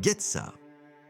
Get ça.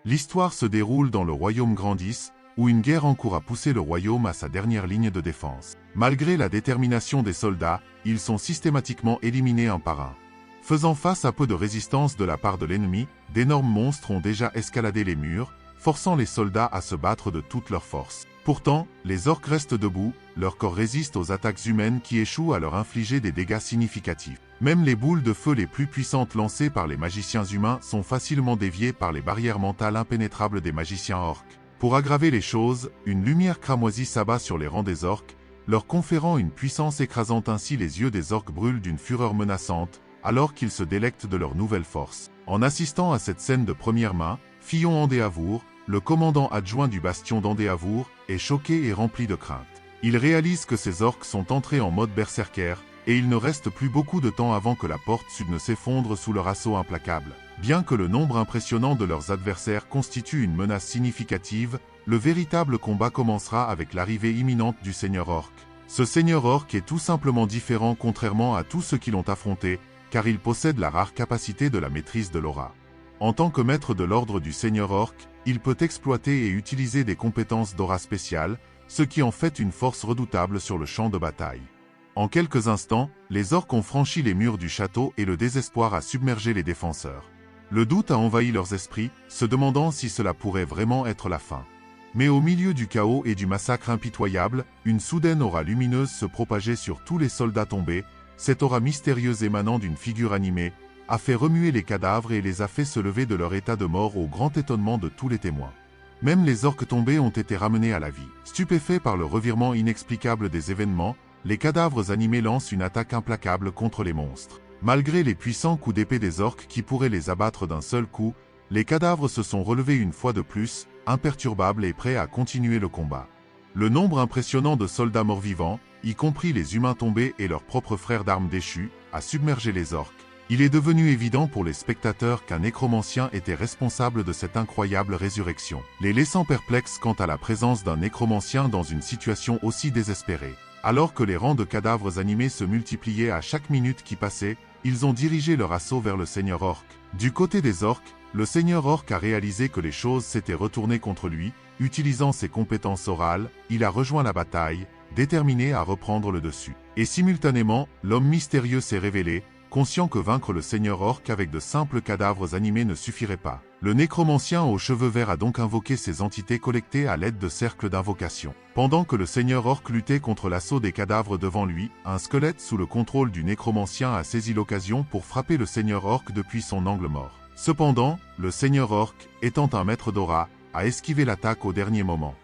L'histoire se déroule dans le royaume Grandis, où une guerre en cours a poussé le royaume à sa dernière ligne de défense. Malgré la détermination des soldats, ils sont systématiquement éliminés un par un. Faisant face à peu de résistance de la part de l'ennemi, d'énormes monstres ont déjà escaladé les murs, forçant les soldats à se battre de toutes leurs forces. Pourtant, les orques restent debout, leur corps résiste aux attaques humaines qui échouent à leur infliger des dégâts significatifs. Même les boules de feu les plus puissantes lancées par les magiciens humains sont facilement déviées par les barrières mentales impénétrables des magiciens orques. Pour aggraver les choses, une lumière cramoisie s'abat sur les rangs des orques, leur conférant une puissance écrasante. Ainsi les yeux des orques brûlent d'une fureur menaçante, alors qu'ils se délectent de leur nouvelle force. En assistant à cette scène de première main, Fillon Andéavour, le commandant adjoint du bastion d'Andéavour, est choqué et rempli de crainte. Il réalise que ces orques sont entrés en mode berserker, et il ne reste plus beaucoup de temps avant que la porte sud ne s'effondre sous leur assaut implacable. Bien que le nombre impressionnant de leurs adversaires constitue une menace significative, le véritable combat commencera avec l'arrivée imminente du seigneur orc. Ce seigneur orc est tout simplement différent contrairement à tous ceux qui l'ont affronté, car il possède la rare capacité de la maîtrise de l'aura. En tant que maître de l'ordre du seigneur orc, il peut exploiter et utiliser des compétences d'aura spéciales, ce qui en fait une force redoutable sur le champ de bataille. En quelques instants, les orques ont franchi les murs du château et le désespoir a submergé les défenseurs. Le doute a envahi leurs esprits, se demandant si cela pourrait vraiment être la fin. Mais au milieu du chaos et du massacre impitoyable, une soudaine aura lumineuse se propageait sur tous les soldats tombés. Cette aura mystérieuse émanant d'une figure animée a fait remuer les cadavres et les a fait se lever de leur état de mort au grand étonnement de tous les témoins. Même les orques tombés ont été ramenés à la vie. Stupéfaits par le revirement inexplicable des événements, les cadavres animés lancent une attaque implacable contre les monstres. Malgré les puissants coups d'épée des orques qui pourraient les abattre d'un seul coup, les cadavres se sont relevés une fois de plus, imperturbables et prêts à continuer le combat. Le nombre impressionnant de soldats morts-vivants, y compris les humains tombés et leurs propres frères d'armes déchus, a submergé les orques. Il est devenu évident pour les spectateurs qu'un nécromancien était responsable de cette incroyable résurrection, les laissant perplexes quant à la présence d'un nécromancien dans une situation aussi désespérée. Alors que les rangs de cadavres animés se multipliaient à chaque minute qui passait, ils ont dirigé leur assaut vers le seigneur orc. Du côté des orques, le seigneur orc a réalisé que les choses s'étaient retournées contre lui. Utilisant ses compétences orales, il a rejoint la bataille, déterminé à reprendre le dessus. Et simultanément, l'homme mystérieux s'est révélé, conscient que vaincre le seigneur orc avec de simples cadavres animés ne suffirait pas. Le nécromancien aux cheveux verts a donc invoqué ces entités collectées à l'aide de cercles d'invocation. Pendant que le seigneur orc luttait contre l'assaut des cadavres devant lui, un squelette sous le contrôle du nécromancien a saisi l'occasion pour frapper le seigneur orc depuis son angle mort. Cependant, le seigneur orc, étant un maître d'aura, a esquivé l'attaque au dernier moment.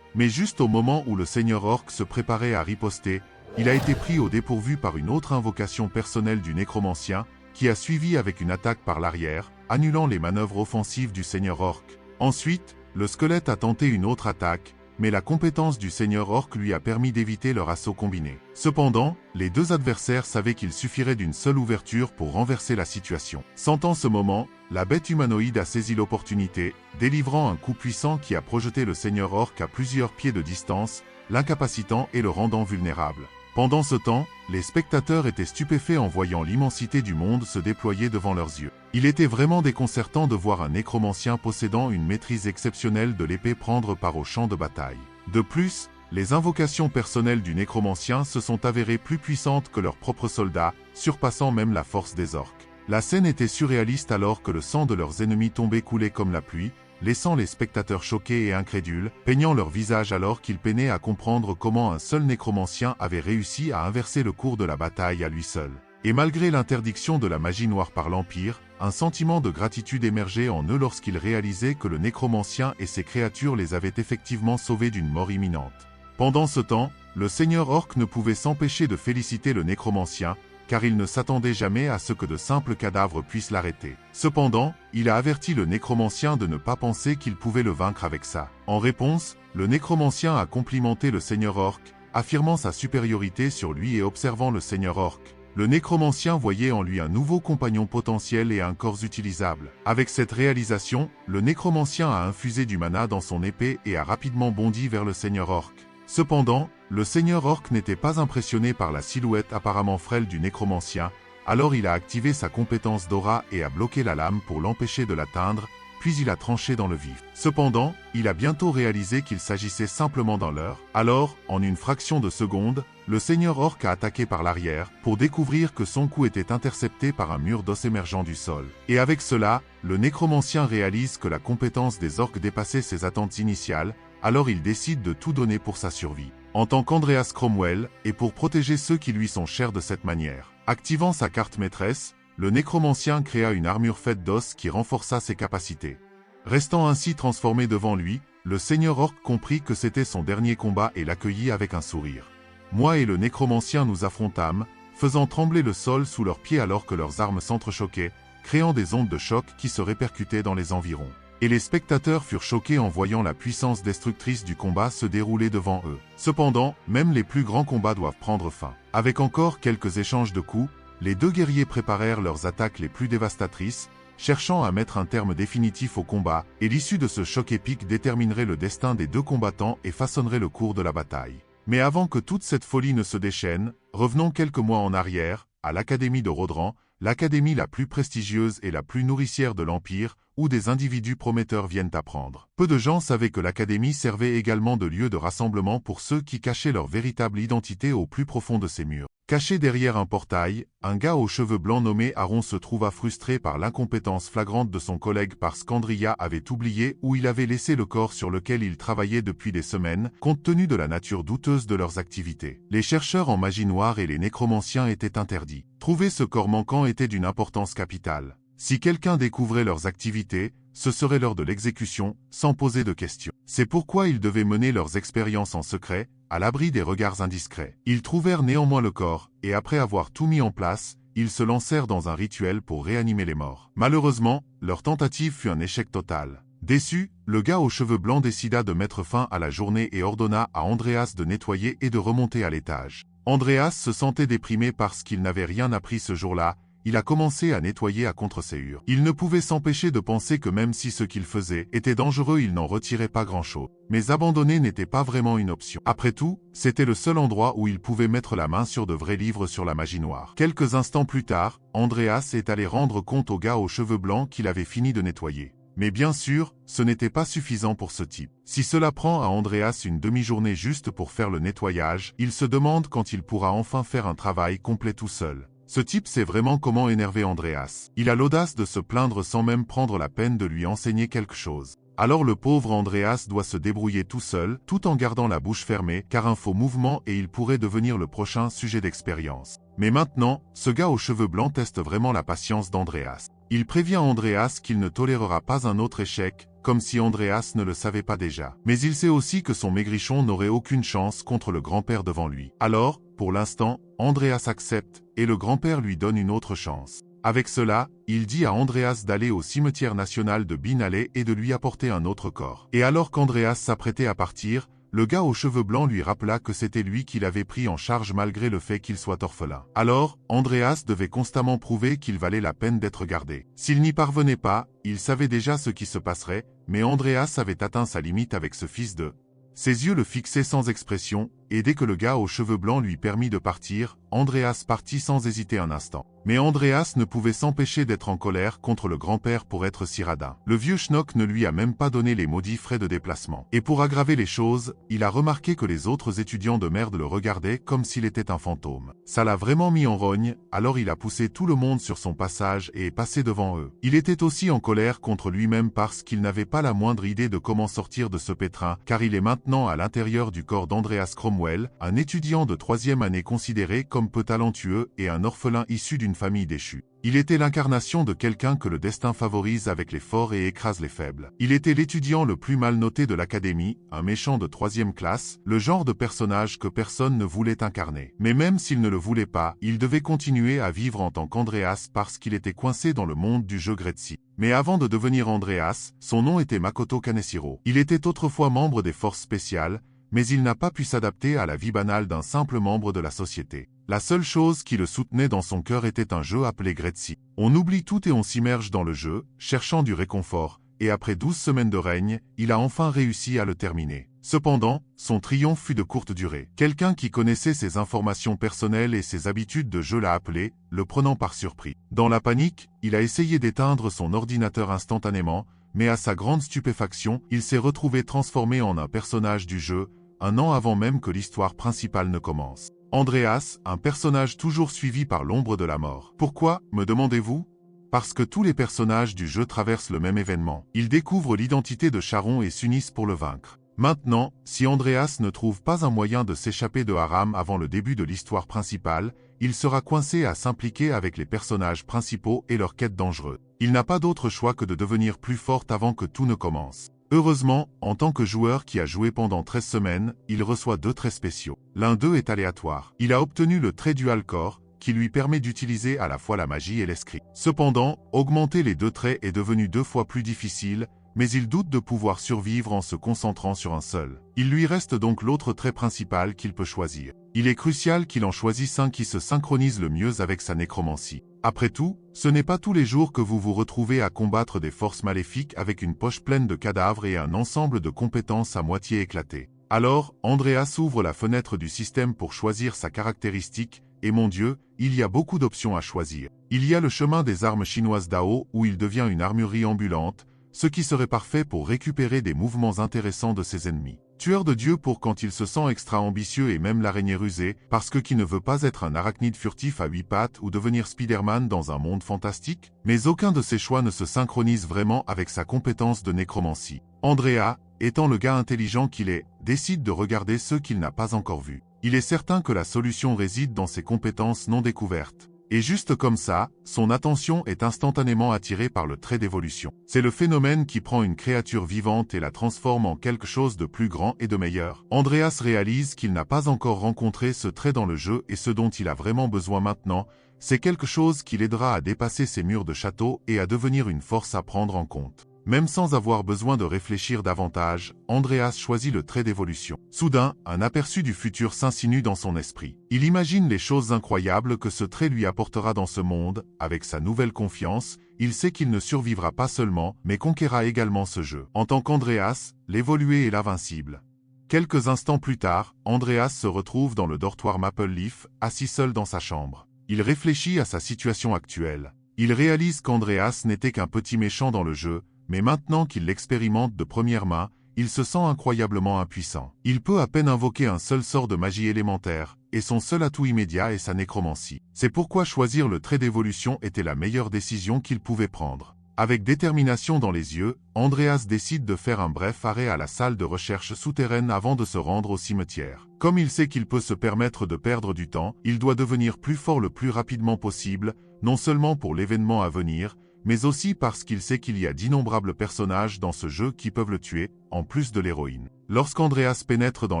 Mais juste au moment où le seigneur orc se préparait à riposter, il a été pris au dépourvu par une autre invocation personnelle du nécromancien, qui a suivi avec une attaque par l'arrière, annulant les manœuvres offensives du seigneur orc. Ensuite, le squelette a tenté une autre attaque, mais la compétence du seigneur orc lui a permis d'éviter leur assaut combiné. Cependant, les deux adversaires savaient qu'il suffirait d'une seule ouverture pour renverser la situation. Sentant ce moment, la bête humanoïde a saisi l'opportunité, délivrant un coup puissant qui a projeté le seigneur orc à plusieurs pieds de distance, l'incapacitant et le rendant vulnérable. Pendant ce temps, les spectateurs étaient stupéfaits en voyant l'immensité du monde se déployer devant leurs yeux. Il était vraiment déconcertant de voir un nécromancien possédant une maîtrise exceptionnelle de l'épée prendre part au champ de bataille. De plus, les invocations personnelles du nécromancien se sont avérées plus puissantes que leurs propres soldats, surpassant même la force des orques. La scène était surréaliste alors que le sang de leurs ennemis tombait coulait comme la pluie, laissant les spectateurs choqués et incrédules, peignant leur visage alors qu'ils peinaient à comprendre comment un seul nécromancien avait réussi à inverser le cours de la bataille à lui seul. Et malgré l'interdiction de la magie noire par l'Empire, un sentiment de gratitude émergeait en eux lorsqu'ils réalisaient que le nécromancien et ses créatures les avaient effectivement sauvés d'une mort imminente. Pendant ce temps, le seigneur orc ne pouvait s'empêcher de féliciter le nécromancien, car il ne s'attendait jamais à ce que de simples cadavres puissent l'arrêter. Cependant, il a averti le nécromancien de ne pas penser qu'il pouvait le vaincre avec ça. En réponse, le nécromancien a complimenté le seigneur orc, affirmant sa supériorité sur lui et observant le seigneur orc. Le nécromancien voyait en lui un nouveau compagnon potentiel et un corps utilisable. Avec cette réalisation, le nécromancien a infusé du mana dans son épée et a rapidement bondi vers le seigneur orc. Cependant, le seigneur orc n'était pas impressionné par la silhouette apparemment frêle du nécromancien, alors il a activé sa compétence d'aura et a bloqué la lame pour l'empêcher de l'atteindre, puis il a tranché dans le vif. Cependant, il a bientôt réalisé qu'il s'agissait simplement d'un leurre. Alors, en une fraction de seconde, le seigneur orc a attaqué par l'arrière pour découvrir que son coup était intercepté par un mur d'os émergeant du sol. Et avec cela, le nécromancien réalise que la compétence des orques dépassait ses attentes initiales, alors il décide de tout donner pour sa survie. En tant qu'Andreas Cromwell, et pour protéger ceux qui lui sont chers de cette manière. Activant sa carte maîtresse, le nécromancien créa une armure faite d'os qui renforça ses capacités. Restant ainsi transformé devant lui, le seigneur orc comprit que c'était son dernier combat et l'accueillit avec un sourire. Moi et le nécromancien nous affrontâmes, faisant trembler le sol sous leurs pieds alors que leurs armes s'entrechoquaient, créant des ondes de choc qui se répercutaient dans les environs. Et les spectateurs furent choqués en voyant la puissance destructrice du combat se dérouler devant eux. Cependant, même les plus grands combats doivent prendre fin. Avec encore quelques échanges de coups, les deux guerriers préparèrent leurs attaques les plus dévastatrices, cherchant à mettre un terme définitif au combat, et l'issue de ce choc épique déterminerait le destin des deux combattants et façonnerait le cours de la bataille. Mais avant que toute cette folie ne se déchaîne, revenons quelques mois en arrière, à l'Académie de Rodran, l'académie la plus prestigieuse et la plus nourricière de l'Empire, où des individus prometteurs viennent apprendre. Peu de gens savaient que l'académie servait également de lieu de rassemblement pour ceux qui cachaient leur véritable identité au plus profond de ses murs. Caché derrière un portail, un gars aux cheveux blancs nommé Aaron se trouva frustré par l'incompétence flagrante de son collègue parce qu'Andrea avait oublié où il avait laissé le corps sur lequel il travaillait depuis des semaines, compte tenu de la nature douteuse de leurs activités. Les chercheurs en magie noire et les nécromanciens étaient interdits. Trouver ce corps manquant était d'une importance capitale. Si quelqu'un découvrait leurs activités, ce serait l'heure de l'exécution, sans poser de questions. C'est pourquoi ils devaient mener leurs expériences en secret, à l'abri des regards indiscrets. Ils trouvèrent néanmoins le corps, et après avoir tout mis en place, ils se lancèrent dans un rituel pour réanimer les morts. Malheureusement, leur tentative fut un échec total. Déçu, le gars aux cheveux blancs décida de mettre fin à la journée et ordonna à Andreas de nettoyer et de remonter à l'étage. Andreas se sentait déprimé parce qu'il n'avait rien appris ce jour-là. Il a commencé à nettoyer à contre-séhur. Il ne pouvait s'empêcher de penser que même si ce qu'il faisait était dangereux, il n'en retirait pas grand-chose. Mais abandonner n'était pas vraiment une option. Après tout, c'était le seul endroit où il pouvait mettre la main sur de vrais livres sur la magie noire. Quelques instants plus tard, Andreas est allé rendre compte au gars aux cheveux blancs qu'il avait fini de nettoyer. Mais bien sûr, ce n'était pas suffisant pour ce type. Si cela prend à Andreas une demi-journée juste pour faire le nettoyage, il se demande quand il pourra enfin faire un travail complet tout seul. Ce type sait vraiment comment énerver Andreas. Il a l'audace de se plaindre sans même prendre la peine de lui enseigner quelque chose. Alors le pauvre Andreas doit se débrouiller tout seul, tout en gardant la bouche fermée, car un faux mouvement et il pourrait devenir le prochain sujet d'expérience. Mais maintenant, ce gars aux cheveux blancs teste vraiment la patience d'Andreas. Il prévient Andreas qu'il ne tolérera pas un autre échec, comme si Andreas ne le savait pas déjà. Mais il sait aussi que son maigrichon n'aurait aucune chance contre le grand-père devant lui. Alors, pour l'instant, Andreas accepte, et le grand-père lui donne une autre chance. Avec cela, il dit à Andreas d'aller au cimetière national de Binalé et de lui apporter un autre corps. Et alors qu'Andreas s'apprêtait à partir, le gars aux cheveux blancs lui rappela que c'était lui qui l'avait pris en charge malgré le fait qu'il soit orphelin. Alors, Andreas devait constamment prouver qu'il valait la peine d'être gardé. S'il n'y parvenait pas, il savait déjà ce qui se passerait, mais Andreas avait atteint sa limite avec ce fils de... Ses yeux le fixaient sans expression, et dès que le gars aux cheveux blancs lui permit de partir, Andreas partit sans hésiter un instant. Mais Andreas ne pouvait s'empêcher d'être en colère contre le grand-père pour être si radin. Le vieux schnock ne lui a même pas donné les maudits frais de déplacement. Et pour aggraver les choses, il a remarqué que les autres étudiants de merde le regardaient comme s'il était un fantôme. Ça l'a vraiment mis en rogne, alors il a poussé tout le monde sur son passage et est passé devant eux. Il était aussi en colère contre lui-même parce qu'il n'avait pas la moindre idée de comment sortir de ce pétrin, car il est maintenant à l'intérieur du corps d'Andreas Cromwell, un étudiant de 3e année considéré comme peu talentueux et un orphelin issu d'une famille déchue. Il était l'incarnation de quelqu'un que le destin favorise avec les forts et écrase les faibles. Il était l'étudiant le plus mal noté de l'académie, un méchant de 3e classe, le genre de personnage que personne ne voulait incarner. Mais même s'il ne le voulait pas, il devait continuer à vivre en tant qu'Andreas parce qu'il était coincé dans le monde du jeu Gretzi. Mais avant de devenir Andreas, son nom était Makoto Kaneshiro. Il était autrefois membre des forces spéciales, mais il n'a pas pu s'adapter à la vie banale d'un simple membre de la société. La seule chose qui le soutenait dans son cœur était un jeu appelé Gretzi. On oublie tout et on s'immerge dans le jeu, cherchant du réconfort, et après 12 semaines de règne, il a enfin réussi à le terminer. Cependant, son triomphe fut de courte durée. Quelqu'un qui connaissait ses informations personnelles et ses habitudes de jeu l'a appelé, le prenant par surprise. Dans la panique, il a essayé d'éteindre son ordinateur instantanément, mais à sa grande stupéfaction, il s'est retrouvé transformé en un personnage du jeu, un an avant même que l'histoire principale ne commence. Andreas, un personnage toujours suivi par l'ombre de la mort. Pourquoi, me demandez-vous? Parce que tous les personnages du jeu traversent le même événement. Ils découvrent l'identité de Charon et s'unissent pour le vaincre. Maintenant, si Andreas ne trouve pas un moyen de s'échapper de Aram avant le début de l'histoire principale, il sera coincé à s'impliquer avec les personnages principaux et leurs quêtes dangereuses. Il n'a pas d'autre choix que de devenir plus fort avant que tout ne commence. Heureusement, en tant que joueur qui a joué pendant 13 semaines, il reçoit 2 traits spéciaux. L'un d'eux est aléatoire. Il a obtenu le trait Dual Core, qui lui permet d'utiliser à la fois la magie et l'escrime. Cependant, augmenter les 2 traits est devenu 2 fois plus difficile, mais il doute de pouvoir survivre en se concentrant sur un seul. Il lui reste donc l'autre trait principal qu'il peut choisir. Il est crucial qu'il en choisisse un qui se synchronise le mieux avec sa nécromancie. Après tout, ce n'est pas tous les jours que vous vous retrouvez à combattre des forces maléfiques avec une poche pleine de cadavres et un ensemble de compétences à moitié éclatées. Alors, Andreas ouvre la fenêtre du système pour choisir sa caractéristique, et mon Dieu, il y a beaucoup d'options à choisir. Il y a le chemin des armes chinoises Dao où il devient une armurerie ambulante, ce qui serait parfait pour récupérer des mouvements intéressants de ses ennemis. Tueur de Dieu pour quand il se sent extra ambitieux et même l'araignée rusée, parce que qui ne veut pas être un arachnide furtif à 8 pattes ou devenir Spider-Man dans un monde fantastique? Mais aucun de ses choix ne se synchronise vraiment avec sa compétence de nécromancie. Andrea, étant le gars intelligent qu'il est, décide de regarder ceux qu'il n'a pas encore vus. Il est certain que la solution réside dans ses compétences non découvertes. Et juste comme ça, son attention est instantanément attirée par le trait d'évolution. C'est le phénomène qui prend une créature vivante et la transforme en quelque chose de plus grand et de meilleur. Andreas réalise qu'il n'a pas encore rencontré ce trait dans le jeu et ce dont il a vraiment besoin maintenant, c'est quelque chose qui l'aidera à dépasser ses murs de château et à devenir une force à prendre en compte. Même sans avoir besoin de réfléchir davantage, Andreas choisit le trait d'évolution. Soudain, un aperçu du futur s'insinue dans son esprit. Il imagine les choses incroyables que ce trait lui apportera dans ce monde. Avec sa nouvelle confiance, il sait qu'il ne survivra pas seulement, mais conquérera également ce jeu. En tant qu'Andreas, l'évolué est l'invincible. Quelques instants plus tard, Andreas se retrouve dans le dortoir Maple Leaf, assis seul dans sa chambre. Il réfléchit à sa situation actuelle. Il réalise qu'Andreas n'était qu'un petit méchant dans le jeu, mais maintenant qu'il l'expérimente de première main, il se sent incroyablement impuissant. Il peut à peine invoquer un seul sort de magie élémentaire, et son seul atout immédiat est sa nécromancie. C'est pourquoi choisir le trait d'évolution était la meilleure décision qu'il pouvait prendre. Avec détermination dans les yeux, Andreas décide de faire un bref arrêt à la salle de recherche souterraine avant de se rendre au cimetière. Comme il sait qu'il peut se permettre de perdre du temps, il doit devenir plus fort le plus rapidement possible, non seulement pour l'événement à venir, mais aussi parce qu'il sait qu'il y a d'innombrables personnages dans ce jeu qui peuvent le tuer, en plus de l'héroïne. Lorsqu'Andreas pénètre dans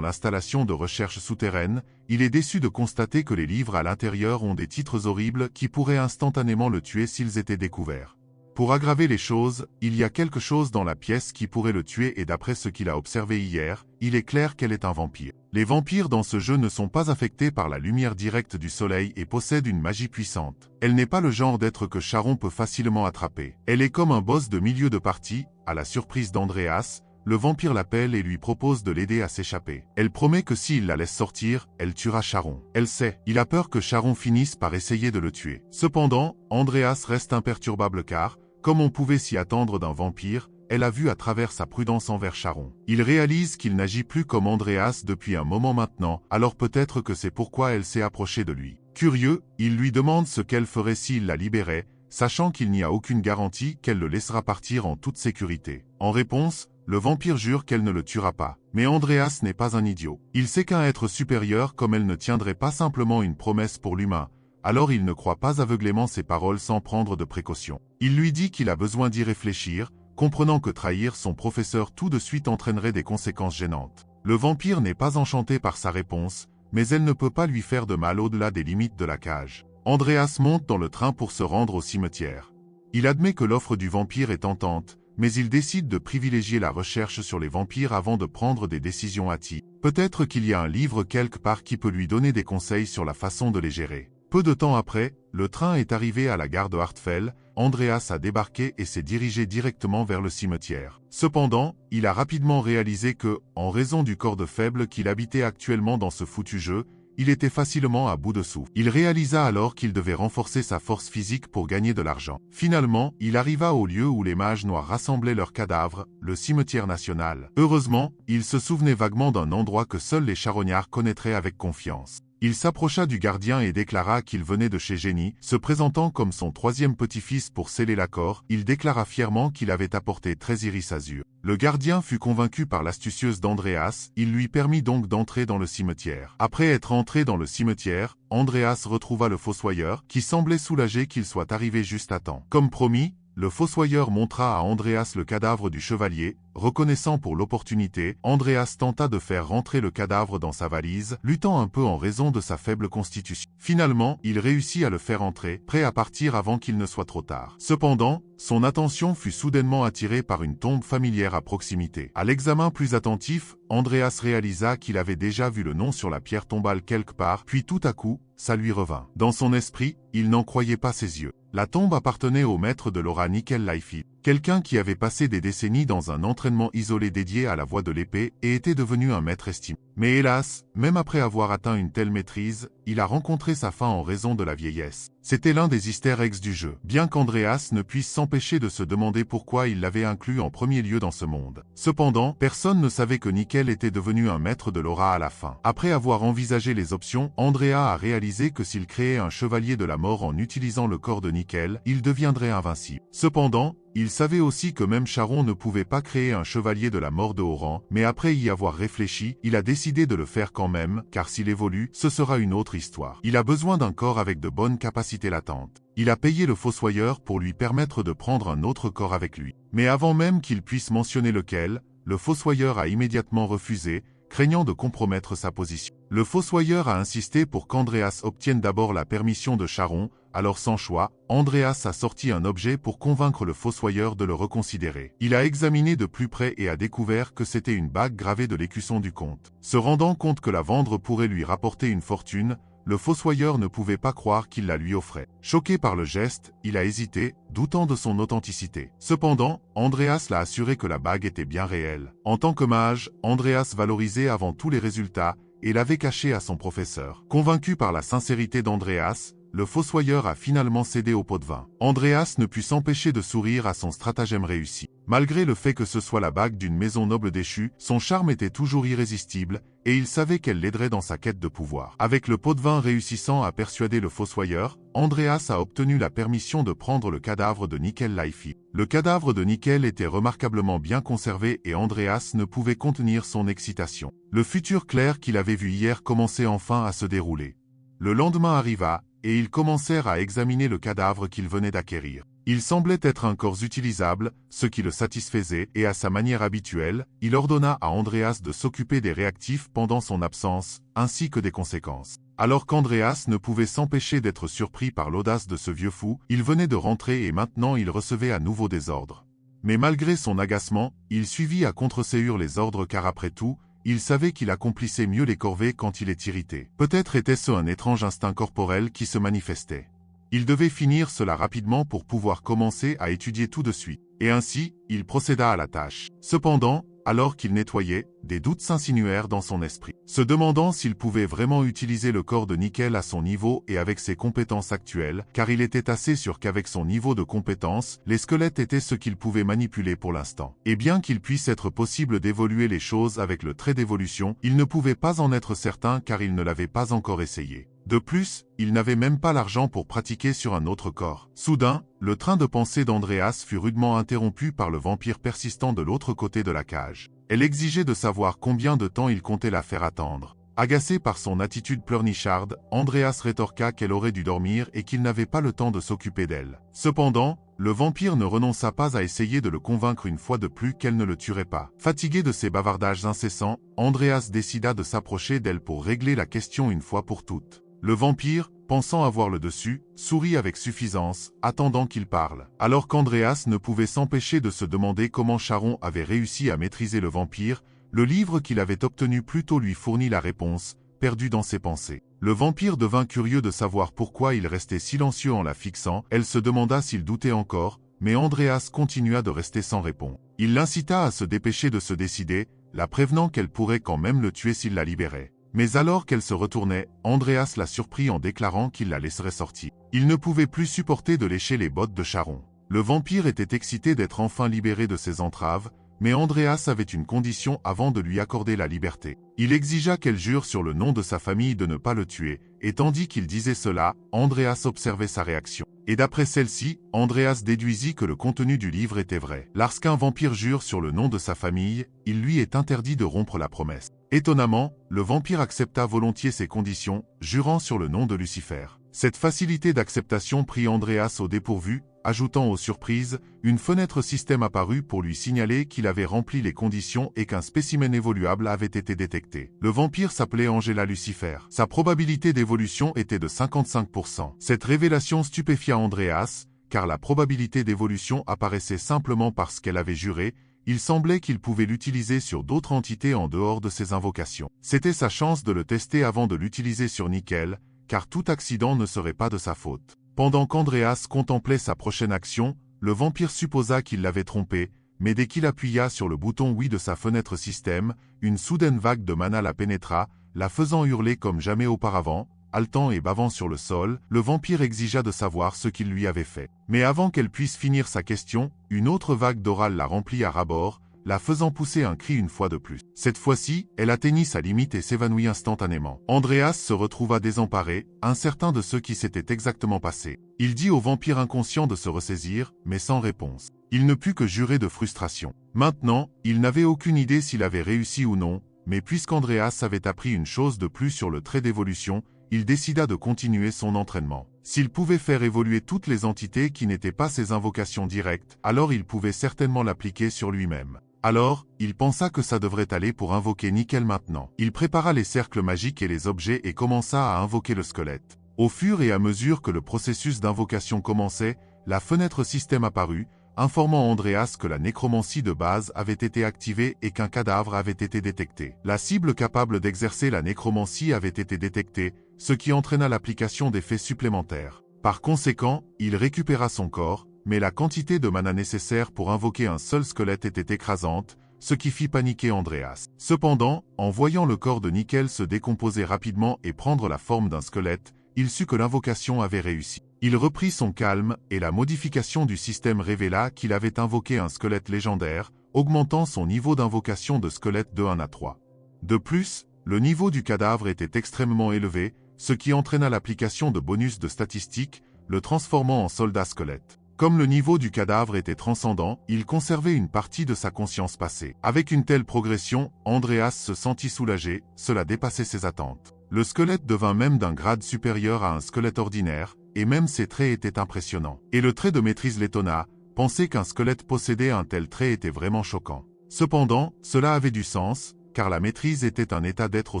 l'installation de recherche souterraine, il est déçu de constater que les livres à l'intérieur ont des titres horribles qui pourraient instantanément le tuer s'ils étaient découverts. Pour aggraver les choses, il y a quelque chose dans la pièce qui pourrait le tuer et d'après ce qu'il a observé hier, il est clair qu'elle est un vampire. Les vampires dans ce jeu ne sont pas affectés par la lumière directe du soleil et possèdent une magie puissante. Elle n'est pas le genre d'être que Charon peut facilement attraper. Elle est comme un boss de milieu de partie, à la surprise d'Andreas, le vampire l'appelle et lui propose de l'aider à s'échapper. Elle promet que s'il la laisse sortir, elle tuera Charon. Elle sait, il a peur que Charon finisse par essayer de le tuer. Cependant, Andreas reste imperturbable car, comme on pouvait s'y attendre d'un vampire, elle a vu à travers sa prudence envers Charon. Il réalise qu'il n'agit plus comme Andreas depuis un moment maintenant, alors peut-être que c'est pourquoi elle s'est approchée de lui. Curieux, il lui demande ce qu'elle ferait s'il la libérait, sachant qu'il n'y a aucune garantie qu'elle le laissera partir en toute sécurité. En réponse, le vampire jure qu'elle ne le tuera pas. Mais Andreas n'est pas un idiot. Il sait qu'un être supérieur comme elle ne tiendrait pas simplement une promesse pour l'humain, alors il ne croit pas aveuglément ses paroles sans prendre de précautions. Il lui dit qu'il a besoin d'y réfléchir, comprenant que trahir son professeur tout de suite entraînerait des conséquences gênantes. Le vampire n'est pas enchanté par sa réponse, mais elle ne peut pas lui faire de mal au-delà des limites de la cage. Andreas monte dans le train pour se rendre au cimetière. Il admet que l'offre du vampire est tentante, mais il décide de privilégier la recherche sur les vampires avant de prendre des décisions hâtives. Peut-être qu'il y a un livre quelque part qui peut lui donner des conseils sur la façon de les gérer. Peu de temps après, le train est arrivé à la gare de Hartfell, Andreas a débarqué et s'est dirigé directement vers le cimetière. Cependant, il a rapidement réalisé que, en raison du corps de faible qu'il habitait actuellement dans ce foutu jeu, il était facilement à bout de souffle. Il réalisa alors qu'il devait renforcer sa force physique pour gagner de l'argent. Finalement, il arriva au lieu où les mages noirs rassemblaient leurs cadavres, le cimetière national. Heureusement, il se souvenait vaguement d'un endroit que seuls les charognards connaîtraient avec confiance. Il s'approcha du gardien et déclara qu'il venait de chez Génie, se présentant comme son troisième petit-fils pour sceller l'accord. Il déclara fièrement qu'il avait apporté 13 iris azur. Le gardien fut convaincu par l'astucieuse d'Andreas, il lui permit donc d'entrer dans le cimetière. Après être entré dans le cimetière, Andreas retrouva le fossoyeur, qui semblait soulagé qu'il soit arrivé juste à temps. Comme promis, le fossoyeur montra à Andreas le cadavre du chevalier. Reconnaissant pour l'opportunité, Andreas tenta de faire rentrer le cadavre dans sa valise, luttant un peu en raison de sa faible constitution. Finalement, il réussit à le faire entrer, prêt à partir avant qu'il ne soit trop tard. Cependant, son attention fut soudainement attirée par une tombe familière à proximité. À l'examen plus attentif, Andreas réalisa qu'il avait déjà vu le nom sur la pierre tombale quelque part, puis tout à coup, ça lui revint. Dans son esprit, il n'en croyait pas ses yeux. La tombe appartenait au maître de l'aura Nickel Laifi, quelqu'un qui avait passé des décennies dans un entraînement isolé dédié à la voie de l'épée et était devenu un maître estimé. Mais hélas, même après avoir atteint une telle maîtrise, il a rencontré sa fin en raison de la vieillesse. C'était l'un des easter eggs du jeu, bien qu'Andreas ne puisse s'empêcher de se demander pourquoi il l'avait inclus en premier lieu dans ce monde. Cependant, personne ne savait que Nickel était devenu un maître de l'aura à la fin. Après avoir envisagé les options, Andrea a réalisé que s'il créait un chevalier de la mort en utilisant le corps de Nickel, il deviendrait invincible. Cependant, il savait aussi que même Charon ne pouvait pas créer un chevalier de la mort de haut rang, mais après y avoir réfléchi, il a décidé de le faire quand même, car s'il évolue, ce sera une autre histoire. Il a besoin d'un corps avec de bonnes capacités latentes. Il a payé le fossoyeur pour lui permettre de prendre un autre corps avec lui. Mais avant même qu'il puisse mentionner lequel, le fossoyeur a immédiatement refusé, craignant de compromettre sa position. Le fossoyeur a insisté pour qu'Andreas obtienne d'abord la permission de Charon, alors sans choix, Andreas a sorti un objet pour convaincre le fossoyeur de le reconsidérer. Il a examiné de plus près et a découvert que c'était une bague gravée de l'écusson du comte. Se rendant compte que la vendre pourrait lui rapporter une fortune, le fossoyeur ne pouvait pas croire qu'il la lui offrait. Choqué par le geste, il a hésité, doutant de son authenticité. Cependant, Andreas l'a assuré que la bague était bien réelle. En tant que mage, Andreas valorisait avant tout les résultats et l'avait caché à son professeur. Convaincu par la sincérité d'Andreas, le fossoyeur a finalement cédé au pot de vin. Andreas ne put s'empêcher de sourire à son stratagème réussi. Malgré le fait que ce soit la bague d'une maison noble déchue, son charme était toujours irrésistible, et il savait qu'elle l'aiderait dans sa quête de pouvoir. Avec le pot de vin réussissant à persuader le fossoyeur, Andreas a obtenu la permission de prendre le cadavre de Nickel Laifi. Le cadavre de Nickel était remarquablement bien conservé et Andreas ne pouvait contenir son excitation. Le futur clair qu'il avait vu hier commençait enfin à se dérouler. Le lendemain arriva, et ils commencèrent à examiner le cadavre qu'ils venaient d'acquérir. Il semblait être un corps utilisable, ce qui le satisfaisait, et à sa manière habituelle, il ordonna à Andreas de s'occuper des réactifs pendant son absence, ainsi que des conséquences. Alors qu'Andreas ne pouvait s'empêcher d'être surpris par l'audace de ce vieux fou, il venait de rentrer et maintenant il recevait à nouveau des ordres. Mais malgré son agacement, il suivit à contre-séhur les ordres car après tout, il savait qu'il accomplissait mieux les corvées quand il est irrité. Peut-être était-ce un étrange instinct corporel qui se manifestait. Il devait finir cela rapidement pour pouvoir commencer à étudier tout de suite. Et ainsi, il procéda à la tâche. Cependant, alors qu'il nettoyait, des doutes s'insinuèrent dans son esprit. Se demandant s'il pouvait vraiment utiliser le corps de Nickel à son niveau et avec ses compétences actuelles, car il était assez sûr qu'avec son niveau de compétences, les squelettes étaient ce qu'il pouvait manipuler pour l'instant. Et bien qu'il puisse être possible d'évoluer les choses avec le trait d'évolution, il ne pouvait pas en être certain car il ne l'avait pas encore essayé. De plus, il n'avait même pas l'argent pour pratiquer sur un autre corps. Soudain, le train de pensée d'Andreas fut rudement interrompu par le vampire persistant de l'autre côté de la cage. Elle exigeait de savoir combien de temps il comptait la faire attendre. Agacé par son attitude pleurnicharde, Andreas rétorqua qu'elle aurait dû dormir et qu'il n'avait pas le temps de s'occuper d'elle. Cependant, le vampire ne renonça pas à essayer de le convaincre une fois de plus qu'elle ne le tuerait pas. Fatigué de ses bavardages incessants, Andreas décida de s'approcher d'elle pour régler la question une fois pour toutes. Le vampire, pensant avoir le dessus, sourit avec suffisance, attendant qu'il parle. Alors qu'Andreas ne pouvait s'empêcher de se demander comment Charon avait réussi à maîtriser le vampire, le livre qu'il avait obtenu plus tôt lui fournit la réponse, perdu dans ses pensées. Le vampire devint curieux de savoir pourquoi il restait silencieux en la fixant, elle se demanda s'il doutait encore, mais Andreas continua de rester sans réponse. Il l'incita à se dépêcher de se décider, la prévenant qu'elle pourrait quand même le tuer s'il la libérait. Mais alors qu'elle se retournait, Andreas la surprit en déclarant qu'il la laisserait sortir. Il ne pouvait plus supporter de lécher les bottes de Charon. Le vampire était excité d'être enfin libéré de ses entraves, mais Andreas avait une condition avant de lui accorder la liberté. Il exigea qu'elle jure sur le nom de sa famille de ne pas le tuer, et tandis qu'il disait cela, Andreas observait sa réaction. Et d'après celle-ci, Andreas déduisit que le contenu du livre était vrai. Lorsqu'un vampire jure sur le nom de sa famille, il lui est interdit de rompre la promesse. Étonnamment, le vampire accepta volontiers ces conditions, jurant sur le nom de Lucifer. Cette facilité d'acceptation prit Andreas au dépourvu, ajoutant aux surprises, une fenêtre système apparut pour lui signaler qu'il avait rempli les conditions et qu'un spécimen évoluable avait été détecté. Le vampire s'appelait Angela Lucifer. Sa probabilité d'évolution était de 55%. Cette révélation stupéfia Andreas, car la probabilité d'évolution apparaissait simplement parce qu'elle avait juré. Il semblait qu'il pouvait l'utiliser sur d'autres entités en dehors de ses invocations. C'était sa chance de le tester avant de l'utiliser sur Nickel, car tout accident ne serait pas de sa faute. Pendant qu'Andreas contemplait sa prochaine action, le vampire supposa qu'il l'avait trompé, mais dès qu'il appuya sur le bouton oui de sa fenêtre système, une soudaine vague de mana la pénétra, la faisant hurler comme jamais auparavant. Haletant et bavant sur le sol, le vampire exigea de savoir ce qu'il lui avait fait. Mais avant qu'elle puisse finir sa question, une autre vague d'oral la remplit à ras-bord, la faisant pousser un cri une fois de plus. Cette fois-ci, elle atteignit sa limite et s'évanouit instantanément. Andreas se retrouva désemparé, incertain de ce qui s'était exactement passé. Il dit au vampire inconscient de se ressaisir, mais sans réponse. Il ne put que jurer de frustration. Maintenant, il n'avait aucune idée s'il avait réussi ou non, mais puisqu'Andreas avait appris une chose de plus sur le trait d'évolution, il décida de continuer son entraînement. S'il pouvait faire évoluer toutes les entités qui n'étaient pas ses invocations directes, alors il pouvait certainement l'appliquer sur lui-même. Alors, il pensa que ça devrait aller pour invoquer Nickel maintenant. Il prépara les cercles magiques et les objets et commença à invoquer le squelette. Au fur et à mesure que le processus d'invocation commençait, la fenêtre système apparut, informant Andreas que la nécromancie de base avait été activée et qu'un cadavre avait été détecté. La cible capable d'exercer la nécromancie avait été détectée, ce qui entraîna l'application d'effets supplémentaires. Par conséquent, il récupéra son corps, mais la quantité de mana nécessaire pour invoquer un seul squelette était écrasante, ce qui fit paniquer Andreas. Cependant, en voyant le corps de Nickel se décomposer rapidement et prendre la forme d'un squelette, il sut que l'invocation avait réussi. Il reprit son calme, et la modification du système révéla qu'il avait invoqué un squelette légendaire, augmentant son niveau d'invocation de squelette de 1 à 3. De plus, le niveau du cadavre était extrêmement élevé, ce qui entraîna l'application de bonus de statistiques, le transformant en soldat squelette. Comme le niveau du cadavre était transcendant, il conservait une partie de sa conscience passée. Avec une telle progression, Andreas se sentit soulagé, cela dépassait ses attentes. Le squelette devint même d'un grade supérieur à un squelette ordinaire, et même ses traits étaient impressionnants. Et le trait de maîtrise l'étonna, penser qu'un squelette possédait un tel trait était vraiment choquant. Cependant, cela avait du sens, car la maîtrise était un état d'être au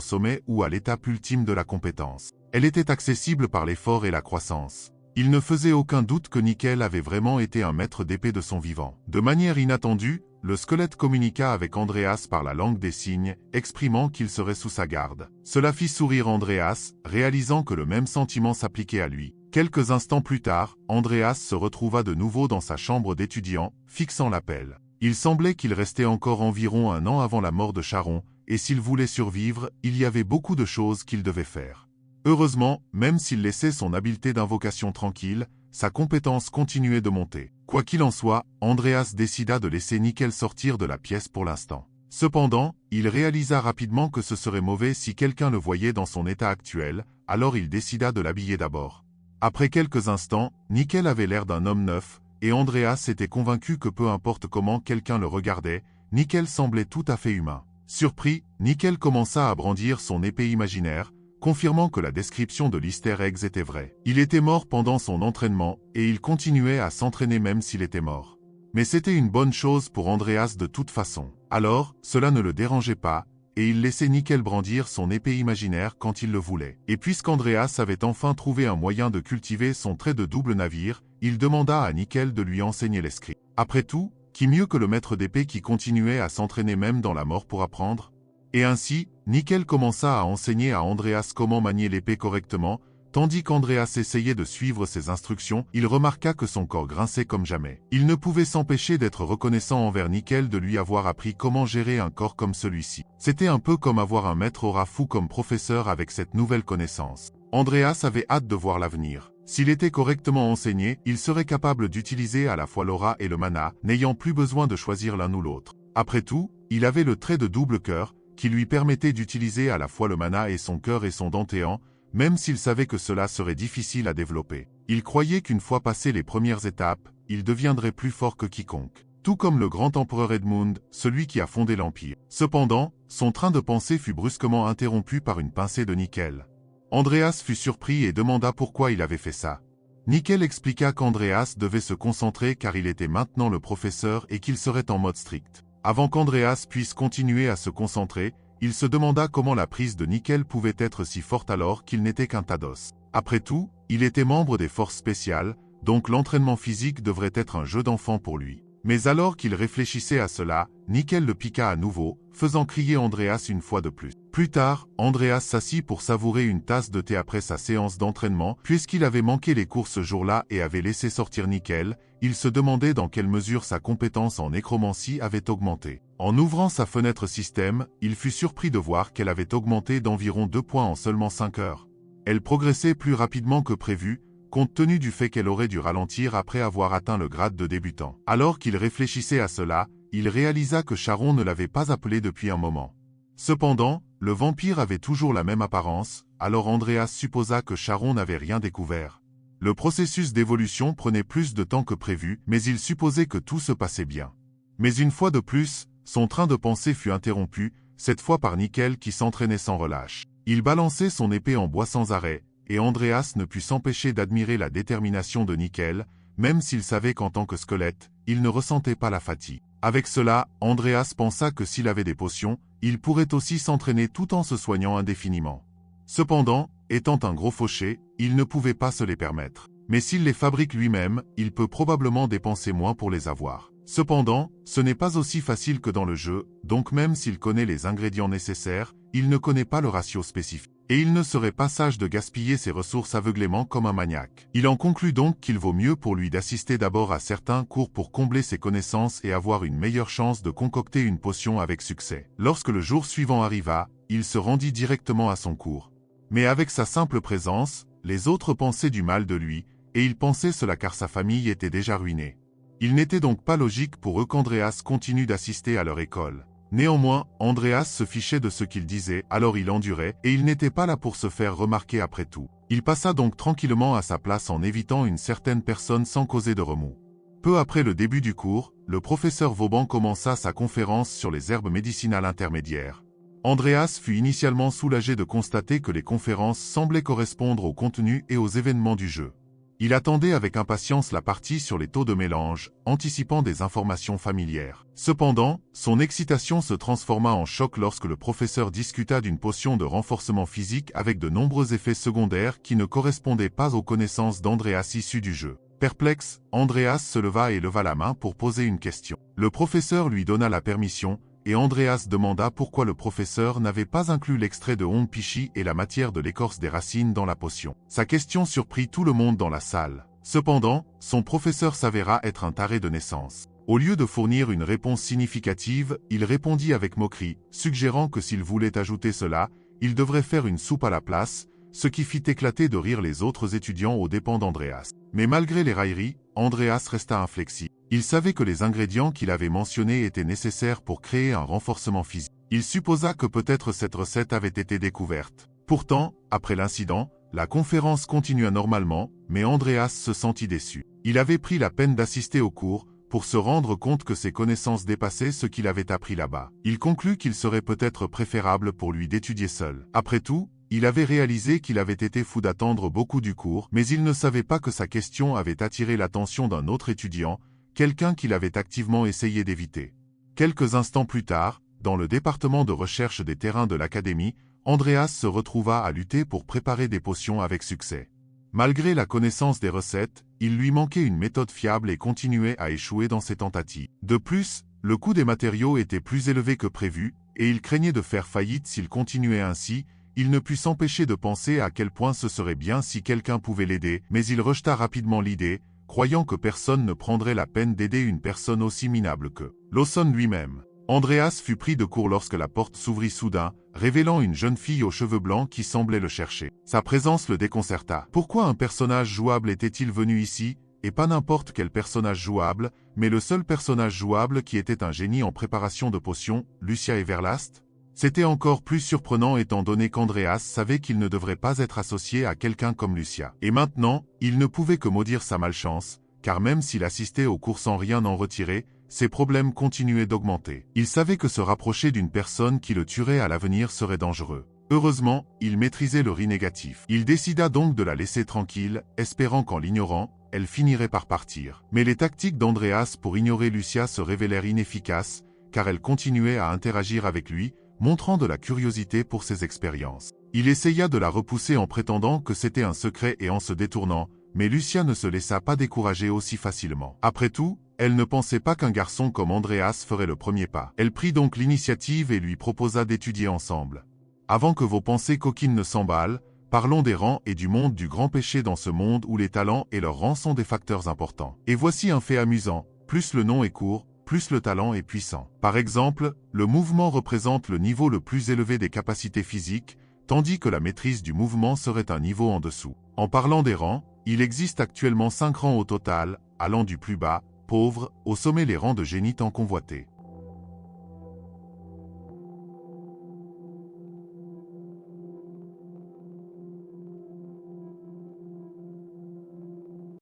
sommet ou à l'étape ultime de la compétence. Elle était accessible par l'effort et la croissance. Il ne faisait aucun doute que Nickel avait vraiment été un maître d'épée de son vivant. De manière inattendue, le squelette communiqua avec Andreas par la langue des signes, exprimant qu'il serait sous sa garde. Cela fit sourire Andreas, réalisant que le même sentiment s'appliquait à lui. Quelques instants plus tard, Andreas se retrouva de nouveau dans sa chambre d'étudiant, fixant la pelle. Il semblait qu'il restait encore environ 1 an avant la mort de Charon, et s'il voulait survivre, il y avait beaucoup de choses qu'il devait faire. Heureusement, même s'il laissait son habileté d'invocation tranquille, sa compétence continuait de monter. Quoi qu'il en soit, Andreas décida de laisser Nickel sortir de la pièce pour l'instant. Cependant, il réalisa rapidement que ce serait mauvais si quelqu'un le voyait dans son état actuel, alors il décida de l'habiller d'abord. Après quelques instants, Nickel avait l'air d'un homme neuf, et Andreas était convaincu que peu importe comment quelqu'un le regardait, Nickel semblait tout à fait humain. Surpris, Nickel commença à brandir son épée imaginaire, confirmant que la description de l'Easter Eggs était vraie. Il était mort pendant son entraînement, et il continuait à s'entraîner même s'il était mort. Mais c'était une bonne chose pour Andreas de toute façon. Alors, cela ne le dérangeait pas, et il laissait Nickel brandir son épée imaginaire quand il le voulait. Et puisqu'Andreas avait enfin trouvé un moyen de cultiver son trait de double navire, il demanda à Nickel de lui enseigner l'escrime. Après tout, qui mieux que le maître d'épée qui continuait à s'entraîner même dans la mort pour apprendre? Et ainsi, Nickel commença à enseigner à Andreas comment manier l'épée correctement, Tandis qu'Andreas essayait de suivre ses instructions, il remarqua que son corps grinçait comme jamais. Il ne pouvait s'empêcher d'être reconnaissant envers Nickel de lui avoir appris comment gérer un corps comme celui-ci. C'était un peu comme avoir un maître aura fou comme professeur avec cette nouvelle connaissance. Andreas avait hâte de voir l'avenir. S'il était correctement enseigné, il serait capable d'utiliser à la fois l'aura et le mana, n'ayant plus besoin de choisir l'un ou l'autre. Après tout, il avait le trait de double cœur, qui lui permettait d'utiliser à la fois le mana et son cœur et son dantéan, même s'il savait que cela serait difficile à développer. Il croyait qu'une fois passé les premières étapes, il deviendrait plus fort que quiconque. Tout comme le grand empereur Edmund, celui qui a fondé l'Empire. Cependant, son train de pensée fut brusquement interrompu par une pincée de Nickel. Andreas fut surpris et demanda pourquoi il avait fait ça. Nickel expliqua qu'Andreas devait se concentrer car il était maintenant le professeur et qu'il serait en mode strict. Avant qu'Andreas puisse continuer à se concentrer, il se demanda comment la prise de Nickel pouvait être si forte alors qu'il n'était qu'un tas d'os. Après tout, il était membre des forces spéciales, donc l'entraînement physique devrait être un jeu d'enfant pour lui. Mais alors qu'il réfléchissait à cela, Nickel le piqua à nouveau, faisant crier Andreas une fois de plus. Plus tard, Andreas s'assit pour savourer une tasse de thé après sa séance d'entraînement, puisqu'il avait manqué les cours ce jour-là et avait laissé sortir Nickel. Il se demandait dans quelle mesure sa compétence en nécromancie avait augmenté. En ouvrant sa fenêtre système, il fut surpris de voir qu'elle avait augmenté d'environ 2 points en seulement 5 heures. Elle progressait plus rapidement que prévu, compte tenu du fait qu'elle aurait dû ralentir après avoir atteint le grade de débutant. Alors qu'il réfléchissait à cela, il réalisa que Charon ne l'avait pas appelé depuis un moment. Cependant, le vampire avait toujours la même apparence, alors Andreas supposa que Charon n'avait rien découvert. Le processus d'évolution prenait plus de temps que prévu, mais il supposait que tout se passait bien. Mais une fois de plus, son train de pensée fut interrompu, cette fois par Nickel qui s'entraînait sans relâche. Il balançait son épée en bois sans arrêt, et Andreas ne put s'empêcher d'admirer la détermination de Nickel, même s'il savait qu'en tant que squelette, il ne ressentait pas la fatigue. Avec cela, Andreas pensa que s'il avait des potions, il pourrait aussi s'entraîner tout en se soignant indéfiniment. Cependant, étant un gros fauché, il ne pouvait pas se les permettre. Mais s'il les fabrique lui-même, il peut probablement dépenser moins pour les avoir. Cependant, ce n'est pas aussi facile que dans le jeu, donc même s'il connaît les ingrédients nécessaires, il ne connaît pas le ratio spécifique. Et il ne serait pas sage de gaspiller ses ressources aveuglément comme un maniaque. Il en conclut donc qu'il vaut mieux pour lui d'assister d'abord à certains cours pour combler ses connaissances et avoir une meilleure chance de concocter une potion avec succès. Lorsque le jour suivant arriva, il se rendit directement à son cours. Mais avec sa simple présence, les autres pensaient du mal de lui, et ils pensaient cela car sa famille était déjà ruinée. Il n'était donc pas logique pour eux qu'Andreas continue d'assister à leur école. Néanmoins, Andreas se fichait de ce qu'il disait, alors il endurait, et il n'était pas là pour se faire remarquer après tout. Il passa donc tranquillement à sa place en évitant une certaine personne sans causer de remous. Peu après le début du cours, le professeur Vauban commença sa conférence sur les herbes médicinales intermédiaires. Andreas fut initialement soulagé de constater que les conférences semblaient correspondre au contenu et aux événements du jeu. Il attendait avec impatience la partie sur les taux de mélange, anticipant des informations familières. Cependant, son excitation se transforma en choc lorsque le professeur discuta d'une potion de renforcement physique avec de nombreux effets secondaires qui ne correspondaient pas aux connaissances d'Andreas issues du jeu. Perplexe, Andreas se leva et leva la main pour poser une question. Le professeur lui donna la permission, et Andreas demanda pourquoi le professeur n'avait pas inclus l'extrait de Honpichi et la matière de l'écorce des racines dans la potion. Sa question surprit tout le monde dans la salle. Cependant, son professeur s'avéra être un taré de naissance. Au lieu de fournir une réponse significative, il répondit avec moquerie, suggérant que s'il voulait ajouter cela, il devrait faire une soupe à la place, ce qui fit éclater de rire les autres étudiants aux dépens d'Andreas. Mais malgré les railleries, Andreas resta inflexible. Il savait que les ingrédients qu'il avait mentionnés étaient nécessaires pour créer un renforcement physique. Il supposa que peut-être cette recette avait été découverte. Pourtant, après l'incident, la conférence continua normalement, mais Andreas se sentit déçu. Il avait pris la peine d'assister au cours, pour se rendre compte que ses connaissances dépassaient ce qu'il avait appris là-bas. Il conclut qu'il serait peut-être préférable pour lui d'étudier seul. Après tout, il avait réalisé qu'il avait été fou d'attendre beaucoup du cours, mais il ne savait pas que sa question avait attiré l'attention d'un autre étudiant, quelqu'un qu'il avait activement essayé d'éviter. Quelques instants plus tard, dans le département de recherche des terrains de l'académie, Andreas se retrouva à lutter pour préparer des potions avec succès. Malgré la connaissance des recettes, il lui manquait une méthode fiable et continuait à échouer dans ses tentatives. De plus, le coût des matériaux était plus élevé que prévu, et il craignait de faire faillite s'il continuait ainsi. Il ne put s'empêcher de penser à quel point ce serait bien si quelqu'un pouvait l'aider, mais il rejeta rapidement l'idée, croyant que personne ne prendrait la peine d'aider une personne aussi minable que Lawson lui-même. Andreas fut pris de court lorsque la porte s'ouvrit soudain, révélant une jeune fille aux cheveux blancs qui semblait le chercher. Sa présence le déconcerta. Pourquoi un personnage jouable était-il venu ici, et pas n'importe quel personnage jouable, mais le seul personnage jouable qui était un génie en préparation de potions, Lucia Everlast? C'était encore plus surprenant étant donné qu'Andreas savait qu'il ne devrait pas être associé à quelqu'un comme Lucia. Et maintenant, il ne pouvait que maudire sa malchance, car même s'il assistait aux cours sans rien en retirer, ses problèmes continuaient d'augmenter. Il savait que se rapprocher d'une personne qui le tuerait à l'avenir serait dangereux. Heureusement, il maîtrisait le riz négatif. Il décida donc de la laisser tranquille, espérant qu'en l'ignorant, elle finirait par partir. Mais les tactiques d'Andreas pour ignorer Lucia se révélèrent inefficaces, car elle continuait à interagir avec lui, montrant de la curiosité pour ses expériences. Il essaya de la repousser en prétendant que c'était un secret et en se détournant, mais Lucia ne se laissa pas décourager aussi facilement. Après tout, elle ne pensait pas qu'un garçon comme Andreas ferait le premier pas. Elle prit donc l'initiative et lui proposa d'étudier ensemble. Avant que vos pensées coquines ne s'emballent, parlons des rangs et du monde du grand péché dans ce monde où les talents et leurs rangs sont des facteurs importants. Et voici un fait amusant, plus le nom est court, plus le talent est puissant. Par exemple, le mouvement représente le niveau le plus élevé des capacités physiques, tandis que la maîtrise du mouvement serait un niveau en dessous. En parlant des rangs, il existe actuellement 5 rangs au total, allant du plus bas, pauvre, au sommet les rangs de génie tant convoités.